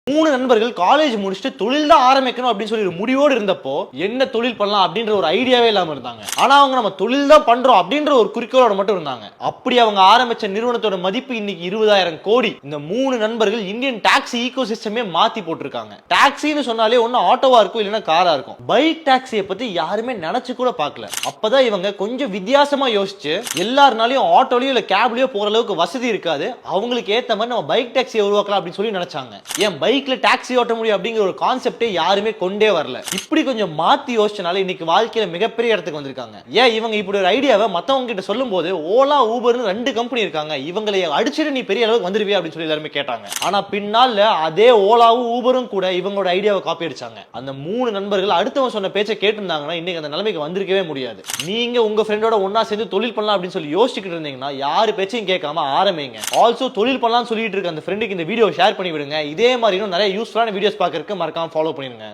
3 நண்பர்கள் காலேஜ் முடிச்சுட்டு தொழில் தான் ஆரம்பிக்கணும் அப்படின்னு சொல்லி ஒரு முடிவோடு இருந்தப்போ என்ன தொழில் பண்ணலாம் அப்படின்ற ஒரு ஐடியாவே இல்லாம இருந்தாங்க. ஆனா அவங்க நம்ம தொழில் தான் பண்றோம் அப்படின்ற ஒரு குறிக்கோளோட மட்டும் இருந்தாங்க. அப்படி அவங்க ஆரம்பிச்ச நிறுவனத்தோட மதிப்பு இன்னைக்கு 20,000 கோடி. இந்த 3 நண்பர்கள் இந்தியன் டாக்ஸி ஈகோ சிஸ்டமே மாத்தி போட்டிருக்காங்க. டாக்ஸின்னு சொன்னாலே ஒண்ணு ஆட்டோவா இருக்கும் இல்லைன்னா காரா இருக்கும். பைக் டாக்ஸியை பத்தி யாருமே நினைச்சு கூட பார்க்கல. அப்பதான் இவங்க கொஞ்சம் வித்தியாசமா யோசிச்சு எல்லாருனாலையும் ஆட்டோலயோ இல்ல கேப்லயோ போற அளவுக்கு வசதி இருக்காது, அவங்களுக்கு ஏத்த மாதிரி நம்ம பைக் டாக்ஸியை உருவாக்கலாம் அப்படின்னு சொல்லி நினைச்சாங்க. ஏன் பைக்ல டாக்ஸி ஓட்ட முடியும் அப்படிங்கிற ஒரு கான்செப்டே யாருமே கொண்டே வரல. இப்படி கொஞ்சம் மாத்தி யோசிச்சனால இன்னைக்கு வாழ்க்கையில மிகப்பெரிய இடத்துக்கு வந்திருக்காங்க. ஏன் இவங்க இப்படி ஒரு ஐடியாவை மத்தவங்க கிட்ட சொல்லும் போது ஓலா ஊபர்னு 2 கம்பெனி இருக்காங்க, இவங்களை அடிச்சுட்டு நீ பெரிய அளவுக்கு வந்துருவியா அப்படின்னு சொல்லி எல்லாருமே கேட்டாங்க. ஆனா பின்னால அதே ஓலாவும் ஊபரும் கூட இவங்களோட ஐடியாவை காப்பி அடிச்சாங்க. அந்த 3 நண்பர்கள் அடுத்தவங்க சொன்ன பேச்சை கேட்டிருந்தாங்கன்னா இன்னைக்கு அந்த நிலைமைக்கு வந்திருக்கவே முடியாது. நீங்க உங்க ஃப்ரெண்டோட ஒன்னா சேர்ந்து தொழில் பண்ணலாம் அப்படின்னு சொல்லி யோசிச்சுட்டு இருந்தீங்கன்னா யாரு பேச்சையும் கேட்காம ஆரம்பிங்க. ஆல்சோ தொழில் பண்ணலாம்னு சொல்லிட்டு இருக்க அந்த ஃப்ரெண்டுக்கு இந்த வீடியோ ஷேர் பண்ணி விடுங்க. இதே மாதிரி நிறைய யூஸ்ஃபுல்லான வீடியோஸ் பார்க்கறதுக்கு மறக்காம ஃபாலோ பண்ணிடுங்க.